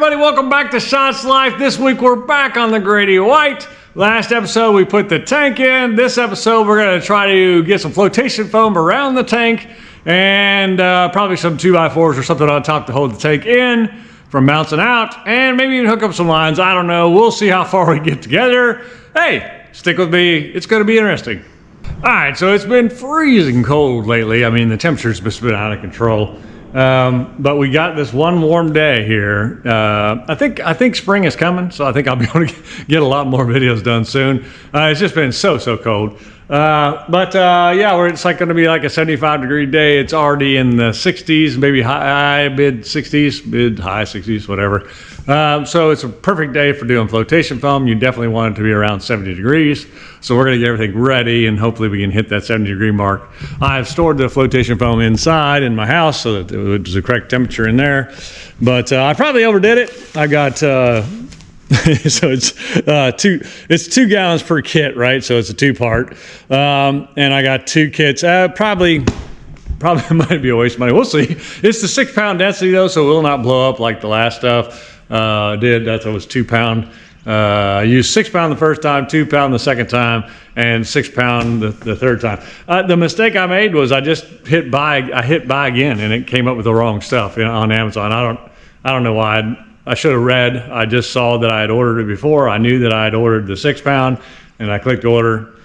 everybody, welcome back to Shots Life. This week we're back on the Grady White. Last episode we put the tank in. This episode we're going to try to get some flotation foam around the tank and probably some 2x4s or something on top to hold the tank in from bouncing out, and maybe even hook up some lines. I don't know. We'll see how far we get together. Hey, stick with me. It's going to be interesting. All right, so it's been freezing cold lately. I mean, the temperature's just been out of control. But we got this one warm day here. I think spring is coming, so I think I'll be able to get a lot more videos done soon. It's just been so cold. Yeah, it's like going to be like a 75-degree day. It's already in the 60s, maybe mid 60s, high 60s, whatever. So it's a perfect day for doing flotation foam. You definitely want it to be around 70 degrees. So we're going to get everything ready, and hopefully we can hit that 70-degree mark. I've stored the flotation foam inside in my house so that it was the correct temperature in there. But I probably overdid it. I got so it's 2 gallons per kit, right? So it's a 2-part, and I got 2 kits. Probably might be a waste of money. We'll see. It's the 6-pound density though, so it will not blow up like the last stuff did. That was 2 pound. I used 6 pound the first time, 2 pound the second time, and 6 pound the third time. The mistake I made was I just hit buy. I hit buy again, and it came up with the wrong stuff on Amazon. I don't know why. I should have read. I just saw that I had ordered it before. I knew that I had ordered the 6 pound, and I clicked order,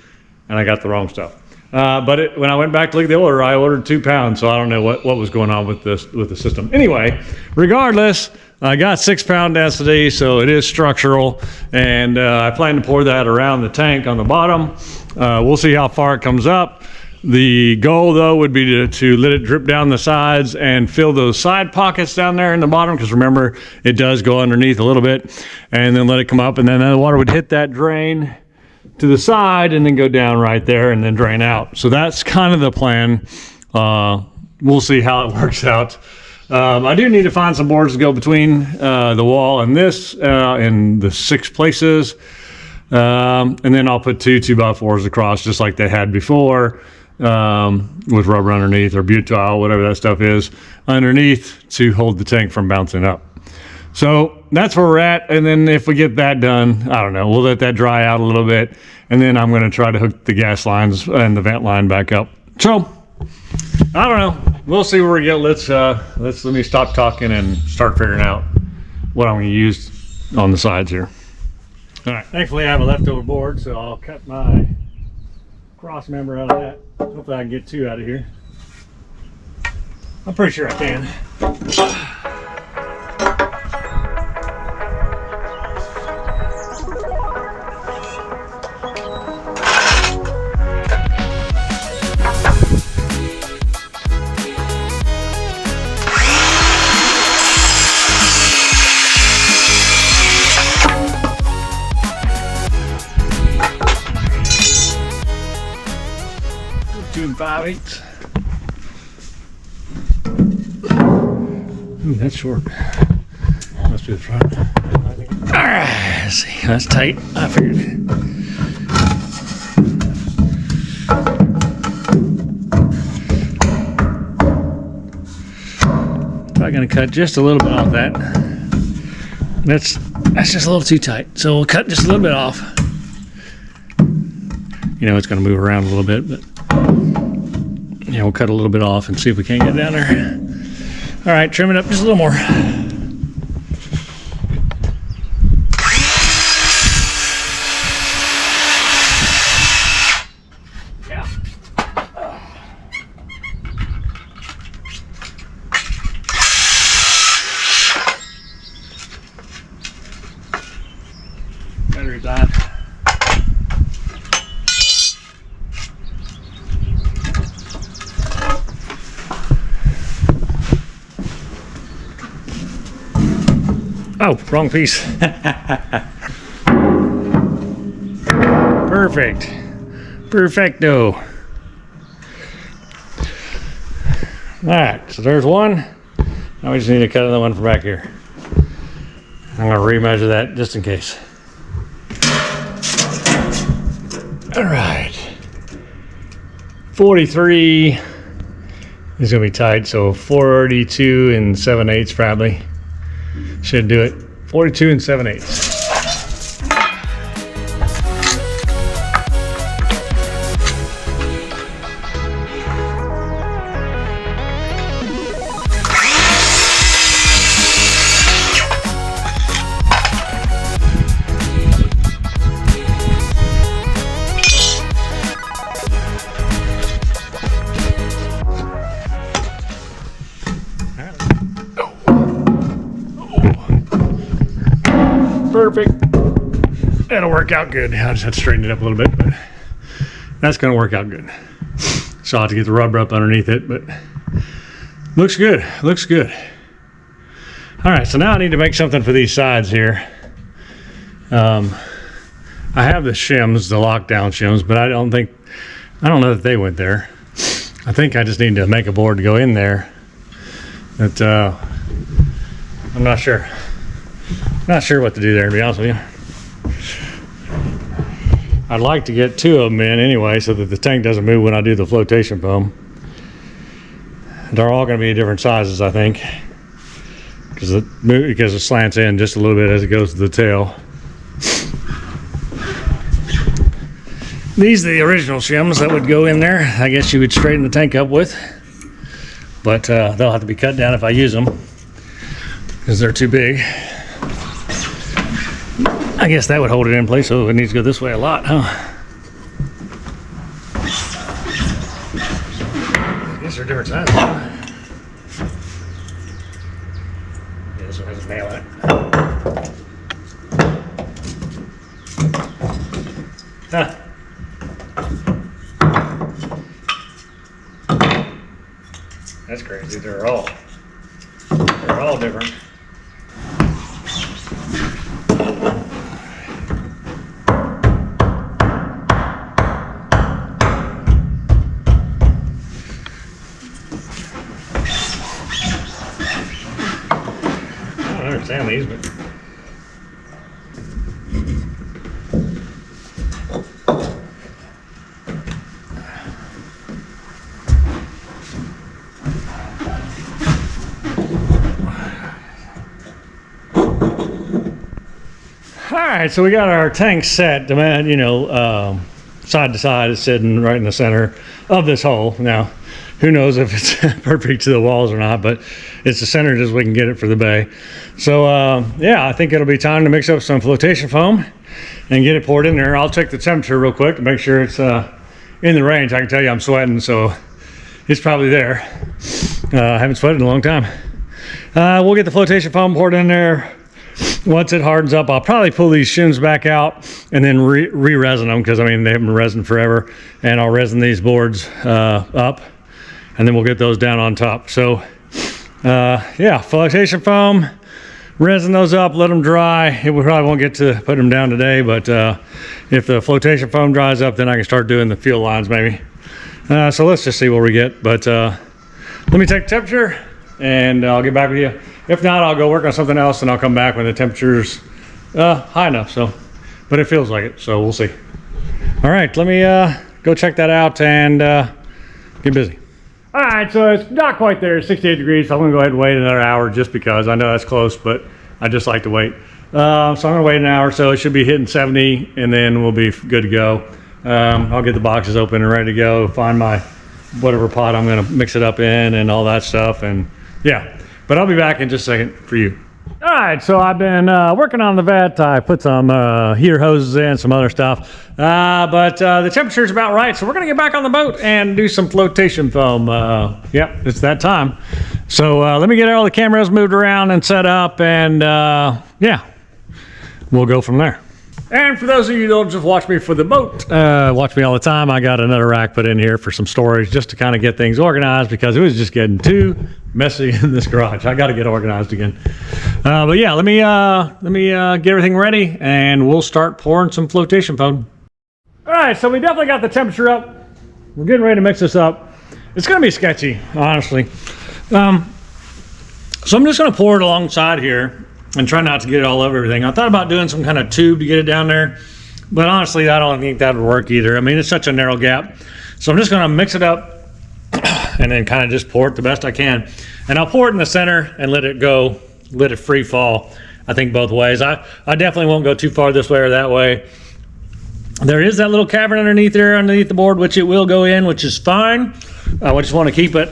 and I got the wrong stuff. But when I went back to look at the order, I ordered 2 pounds, so I don't know what was going on with the system. Anyway, regardless, I got 6 pound density, so it is structural, and I plan to pour that around the tank on the bottom. We'll see how far it comes up. The goal, though, would be to let it drip down the sides and fill those side pockets down there in the bottom, because remember, it does go underneath a little bit, and then let it come up, and then the water would hit that drain to the side and then go down right there and then drain out. So that's kind of the plan. We'll see how it works out. I do need to find some boards to go between the wall and this in the 6 places. And then I'll put 2 2x4s across just like they had before, with rubber underneath or butyl, whatever that stuff is, underneath to hold the tank from bouncing up. So that's where we're at. And then if we get that done, I don't know, we'll let that dry out a little bit. And then I'm going to try to hook the gas lines and the vent line back up. So I don't know. We'll see where we get. Let me stop talking and start figuring out what I'm going to use on the sides here. All right. Thankfully, I have a leftover board, so I'll cut my cross member out of that. Hopefully, I can get 2 out of here. I'm pretty sure I can. 2 5/8. Ooh, that's short. Must be the front. All right, let's see. That's tight. I figured. Probably gonna cut just a little bit off that. That's just a little too tight. So we'll cut just a little bit off. You know, it's gonna move around a little bit, but yeah, we'll cut a little bit off and see if we can't get down there. All right, trim it up just a little more. Yeah. Battery died. Oh, wrong piece. Perfect. Perfecto. All right, so there's one. Now we just need to cut another one from back here. I'm gonna remeasure that just in case. All right. 43 is gonna be tight, so 42 and 7/8 probably should do it. 42 7/8. Perfect. That'll work out good. I just have to straighten it up a little bit, but that's going to work out good. So I'll have to get the rubber up underneath it, but looks good. Looks good. All right, so now I need to make something for these sides here. I have the shims, the lockdown shims, but I don't know that they went there. I think I just need to make a board to go in there. But I'm not sure. Not sure what to do there, to be honest with you. I'd like to get 2 of them in anyway so that the tank doesn't move when I do the flotation foam. They're all going to be different sizes, I think, because it slants in just a little bit as it goes to the tail. These are the original shims that would go in there. I guess you would straighten the tank up with, but they'll have to be cut down if I use them because they're too big. I guess that would hold it in place, so it needs to go this way a lot, huh? I guess they're different sizes. Huh? Yeah, this one has a nail in it. Huh. That's crazy. They're all different. I don't understand these, but Alright, so we got our tank set, side to side. It's sitting right in the center of this hole. Now, who knows if it's perfect to the walls or not, but it's the center as we can get it for the bay. So, yeah, I think it'll be time to mix up some flotation foam and get it poured in there. I'll check the temperature real quick to make sure it's in the range. I can tell you I'm sweating, so it's probably there. I haven't sweated in a long time. We'll get the flotation foam poured in there. Once it hardens up, I'll probably pull these shims back out and then re-resin them, because I mean they haven't been resin forever, and I'll resin these boards up, and then we'll get those down on top. So yeah, flotation foam, resin those up, let them dry. We probably won't get to put them down today, but if the flotation foam dries up, then I can start doing the field lines maybe. So let's just see what we get. But let me take the temperature and I'll get back with you. If not, I'll go work on something else and I'll come back when the temperature's high enough. So, but it feels like it, so we'll see. All right, let me go check that out and get busy. All right, so it's not quite there, 68 degrees. So I'm gonna go ahead and wait another hour just because I know that's close, but I just like to wait. So I'm gonna wait an hour, so it should be hitting 70 and then we'll be good to go. I'll get the boxes open and ready to go, find my whatever pot I'm gonna mix it up in and all that stuff, and yeah. But I'll be back in just a second for you. All right, so I've been working on the vet. I put some heater hoses in, some other stuff. But the temperature's about right, so we're gonna get back on the boat and do some flotation foam. Yep, it's that time. So let me get all the cameras moved around and set up, and yeah, we'll go from there. And for those of you who don't just watch me for the boat, watch me all the time, I got another rack put in here for some storage just to kind of get things organized because it was just getting too messy in this garage. I got to get organized again. But yeah, let me get everything ready and we'll start pouring some flotation foam. All right, so we definitely got the temperature up. We're getting ready to mix this up. It's going to be sketchy, honestly. So I'm just going to pour it alongside here and try not to get it all over everything. I thought about doing some kind of tube to get it down there, but honestly, I don't think that would work either. I mean, it's such a narrow gap. So I'm just gonna mix it up and then kind of just pour it the best I can. And I'll pour it in the center and let it go, let it free fall I think both ways. I definitely won't go too far this way or that way. There is that little cavern underneath there, underneath the board, which it will go in, which is fine. I just want to keep it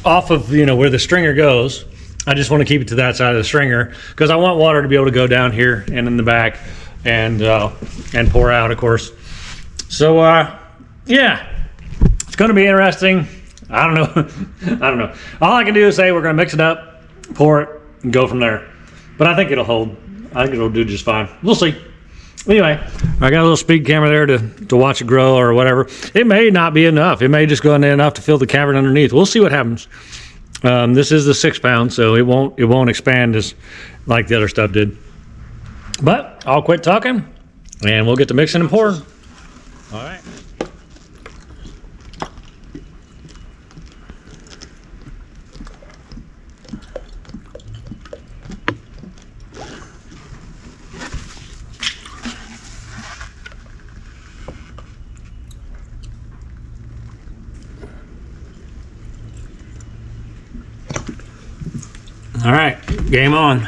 off of, you know, where the stringer goes. I just want to keep it to that side of the stringer because I want water to be able to go down here and in the back and pour out, of course. So yeah, it's going to be interesting. I don't know. I don't know. All I can do is say we're going to mix it up, pour it, and go from there. But I think it'll hold. I think it'll do just fine. We'll see. Anyway, I got a little speed camera there to watch it grow or whatever. It may not be enough. It may just go in there enough to fill the cavern underneath. We'll see what happens. This is the 6 pound, so it won't expand as like the other stuff did. But I'll quit talking, and we'll get to mixing and pouring. All right. All right, game on.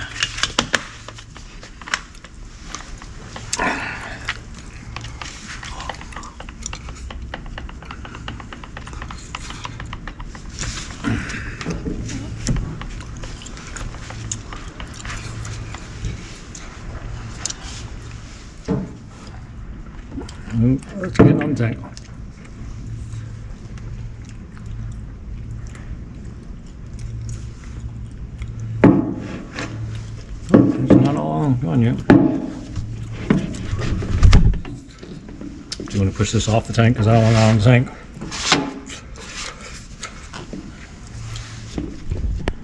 Let's get on the tank. On you. Do you want to push this off the tank? Because I don't want it on the tank.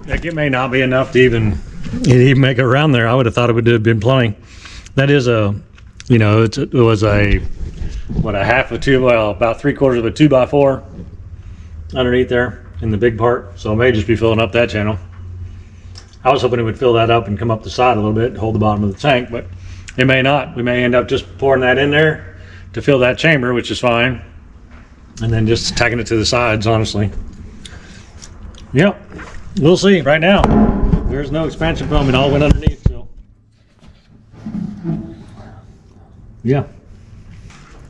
Heck, it may not be enough to even make it around there. I would have thought it would have been plenty. That is a, you know, it was a, what, a half of two, well, about 3/4 of a 2x4 underneath there in the big part. So it may just be filling up that channel. I was hoping it would fill that up and come up the side a little bit, hold the bottom of the tank, but it may not. We may end up just pouring that in there to fill that chamber, which is fine, and then just tacking it to the sides, honestly. Yep, we'll see. Right now, there's no expansion foam. It all went underneath, so. Yeah.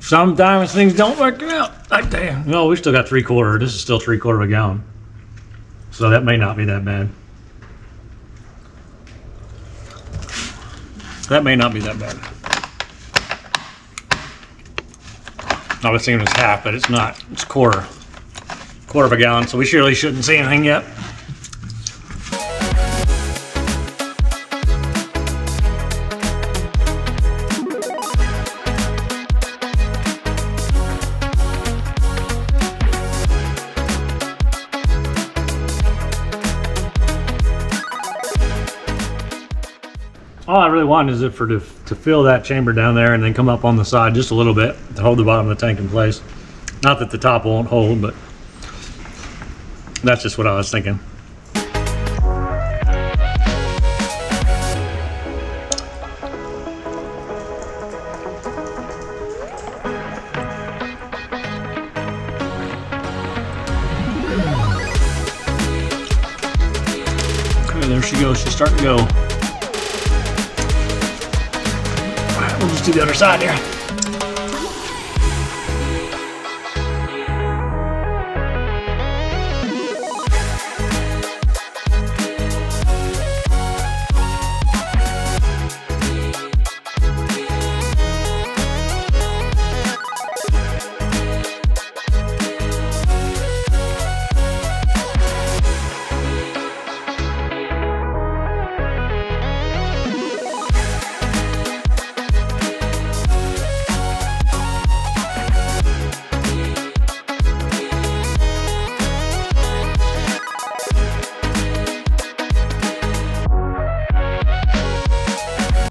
Sometimes things don't work out. Like, damn. No, we still got 3/4. This is still 3/4 of a gallon. So that may not be that bad. That may not be that bad. I was thinking it was half, but it's not. It's quarter of a gallon, so we surely shouldn't see anything yet. All I really want is to fill that chamber down there and then come up on the side just a little bit to hold the bottom of the tank in place. Not that the top won't hold, but that's just what I was thinking. Okay, there she goes. She's starting to go. We'll just do the other side here.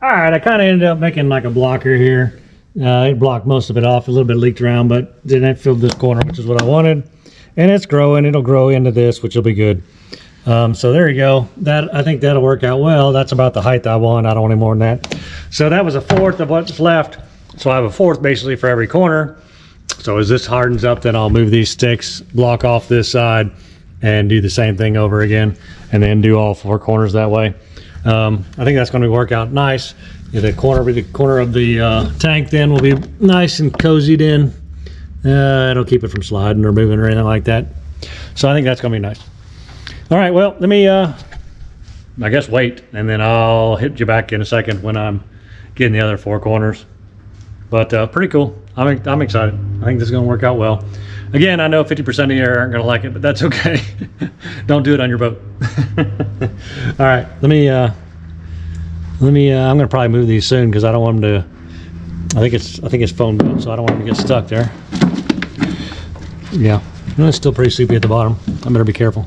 All right, I kind of ended up making like a blocker here. It blocked most of it off, a little bit leaked around, but then it filled this corner, which is what I wanted. And it's growing, it'll grow into this, which will be good. So there you go. That, I think that'll work out well. That's about the height I want. I don't want any more than that. So that was a fourth of what's left. So I have a fourth basically for every corner. So as this hardens up, then I'll move these sticks, block off this side, and do the same thing over again, and then do all four corners that way. I think that's going to work out nice. The corner of the tank then will be nice and cozied in. It'll keep it from sliding or moving or anything like that. So I think that's going to be nice. All right, well, let me, I guess, wait, and then I'll hit you back in a second when I'm getting the other 4 corners. But pretty cool. I'm excited. I think this is going to work out well. Again, I know 50% of you aren't going to like it, but that's okay. Don't do it on your boat. All right, I'm going to probably move these soon because I don't want them to. I think it's foam built, so I don't want them to get stuck there. Yeah, it's still pretty soupy at the bottom. I better be careful.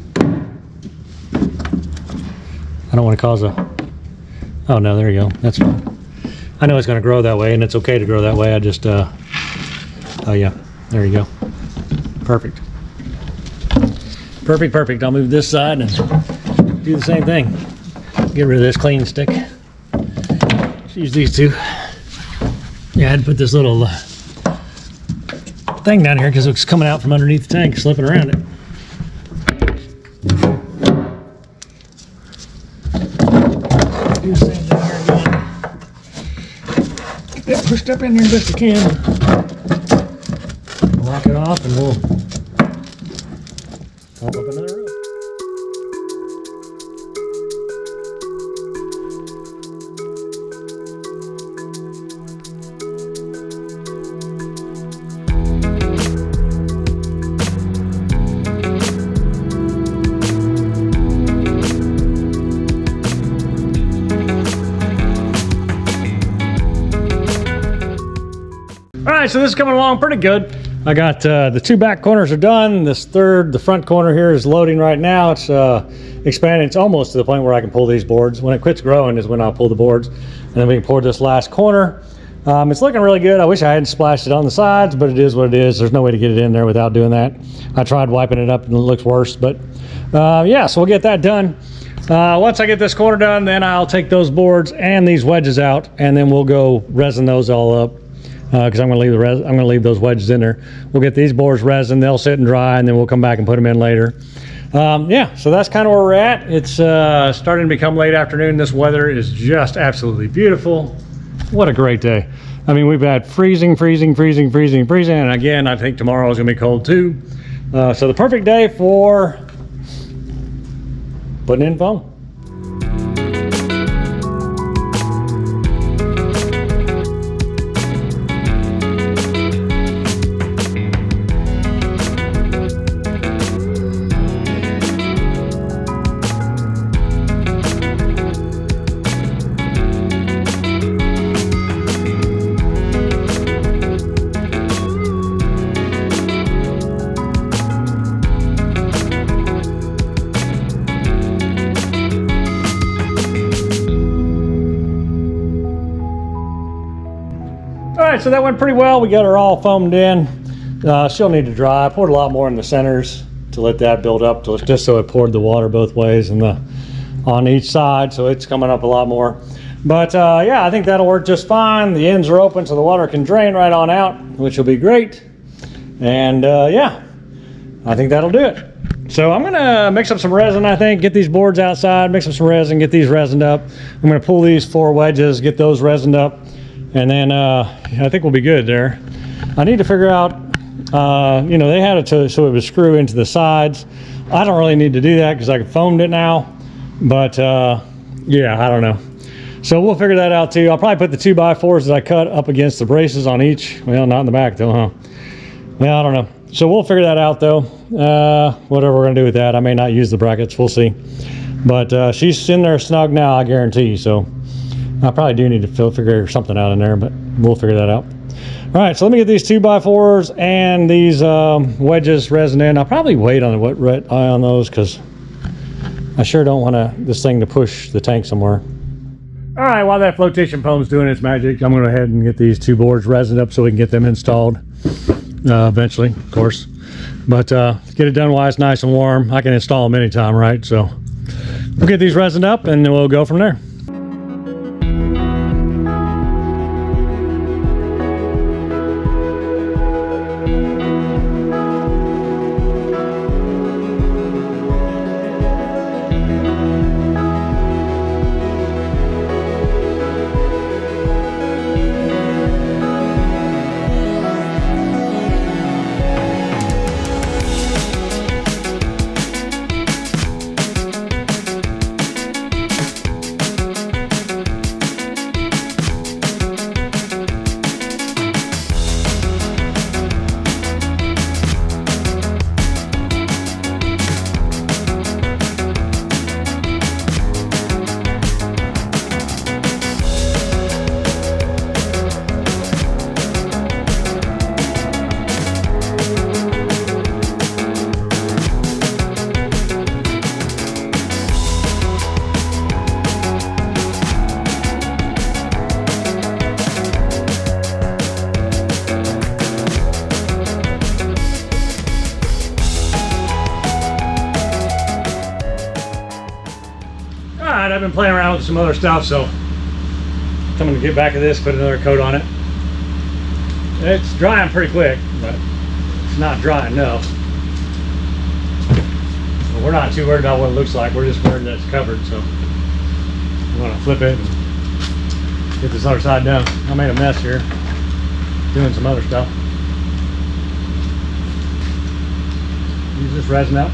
I don't want to cause a. Oh no, there you go. That's fine. I know it's going to grow that way, and it's okay to grow that way. I just. Oh yeah, there you go. Perfect. Perfect. I'll move this side and do the same thing. Get rid of this clean stick. Just use these two. Yeah, I had to put this little thing down here because it's coming out from underneath the tank, slipping around it. Do the same thing here again. Get that pushed up in there as best you can. Lock it off and we'll pop up another rope. All right, so this is coming along pretty good. I got the 2 back corners are done. The front corner here is loading right now. It's expanding. It's almost to the point where I can pull these boards. When it quits growing is when I'll pull the boards, and then we can pour this last corner. It's looking really good. I wish I hadn't splashed it on the sides, but it is what it is. There's no way to get it in there without doing that. I tried wiping it up and it looks worse, but yeah, so we'll get that done. Once I get this corner done, then I'll take those boards and these wedges out, and then we'll go resin those all up. Because I'm going to leave those wedges in there. We'll get these boards resin, they'll sit and dry, and then we'll come back and put them in later. Yeah, so that's kind of where we're at. It's starting to become late afternoon. This weather is just absolutely beautiful. What a great day. I mean, we've had freezing, and again, I think tomorrow is going to be cold too. So the perfect day for putting in foam. All right, so that went pretty well. We got her all foamed in. She'll need to dry. I poured a lot more in the centers to let that build up, just so it poured the water both ways and on each side, so it's coming up a lot more. But yeah, I think that'll work just fine. The ends are open so the water can drain right on out, which will be great. And yeah, I think that'll do it. So I'm gonna mix up some resin, I think, get these boards outside, mix up some resin, get these resined up. I'm gonna pull these 4 wedges, get those resined up, and then I think we'll be good there. I need to figure out, you know, they had it so it would screw into the sides. I don't really need to do that because I foamed it now, but yeah, I don't know. So we'll figure that out too. I'll probably put the 2x4s that I cut up against the braces on each. Well, not in the back though, huh? Well, I don't know. So we'll figure that out though. Whatever we're gonna do with that. I may not use the brackets, we'll see. But she's in there snug now, I guarantee. So I probably do need to figure something out in there, but we'll figure that out. All right, so let me get these 2x4s and these wedges resin in. I'll probably wait on the wet eye on those because I sure don't want this thing to push the tank somewhere. All right, while that flotation foam's doing its magic, I'm going to go ahead and get these 2 boards resined up so we can get them installed eventually, of course. But get it done while it's nice and warm. I can install them anytime, right? So we'll get these resined up and then we'll go from there. I've been playing around with some other stuff, so I'm going to get back to this, put another coat on it. It's drying pretty quick, but it's not dry enough. But we're not too worried about what it looks like. We're just worried that it's covered, so I'm going to flip it and get this other side done. I made a mess here doing some other stuff. Use this resin up.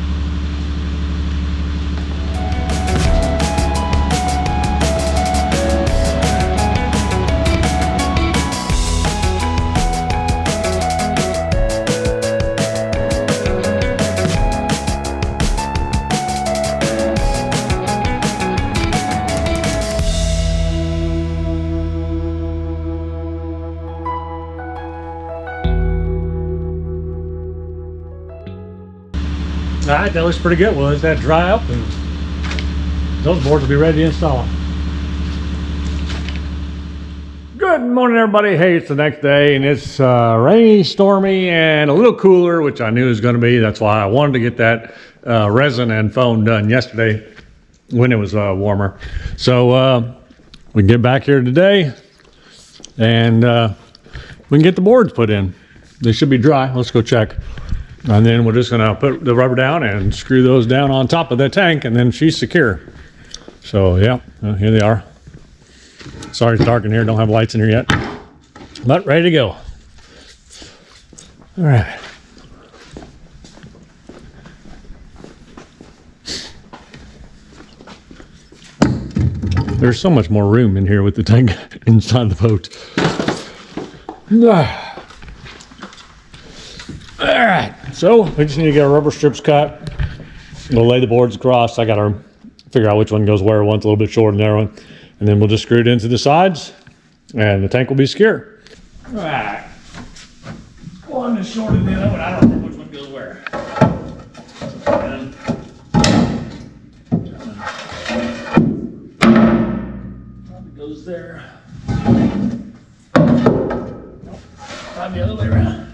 All right, that looks pretty good. Well, let that dry up and those boards will be ready to install. Good morning, everybody. Hey, it's the next day and it's rainy, stormy, and a little cooler, which I knew it was going to be. That's why I wanted to get that resin and foam done yesterday when it was warmer. So we can get back here today and we can get the boards put in. They should be dry. Let's go check. And then we're just gonna put the rubber down and screw those down on top of the tank, and then she's secure. So yeah, here they are. Sorry it's dark in here, don't have lights in here yet. But ready to go. All right. There's so much more room in here with the tank inside the boat. All right, so we just need to get our rubber strips cut. We'll lay the boards across. I got to figure out which one goes where. One's a little bit shorter than the other one. And then we'll just screw it into the sides and the tank will be secure. All right. One is shorter than the other one. I don't remember which one goes where. Probably goes there. Nope. Probably the other way around.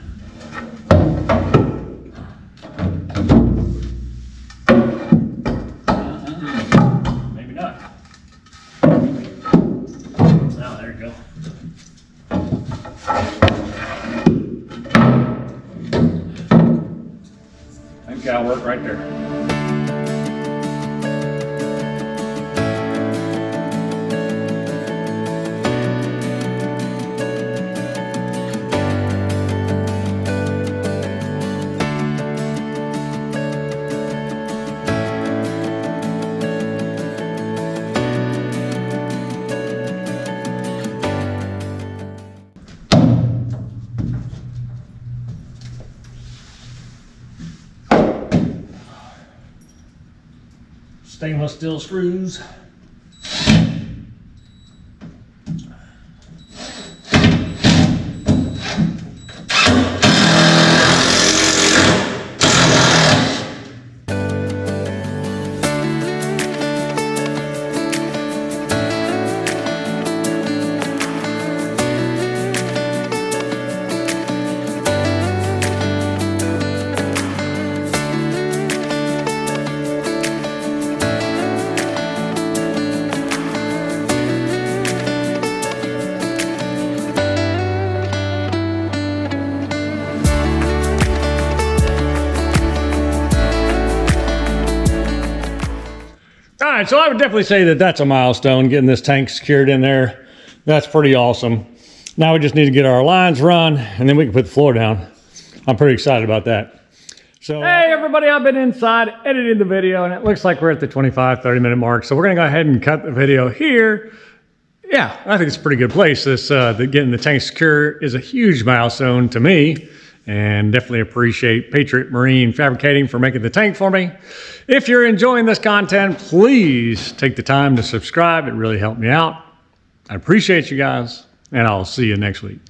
That'll work right there. Stainless steel screws. All right, so I would definitely say that that's a milestone, getting this tank secured in there. That's pretty awesome. Now we just need to get our lines run, and then we can put the floor down. I'm pretty excited about that. So, hey everybody, I've been inside editing the video, and it looks like we're at the 25-30 minute mark. So we're gonna go ahead and cut the video here. Yeah, I think it's a pretty good place. This getting the tank secure is a huge milestone to me. And definitely appreciate Patriot Marine Fabricating for making the tank for me. If you're enjoying this content, please take the time to subscribe. It really helped me out. I appreciate you guys, and I'll see you next week.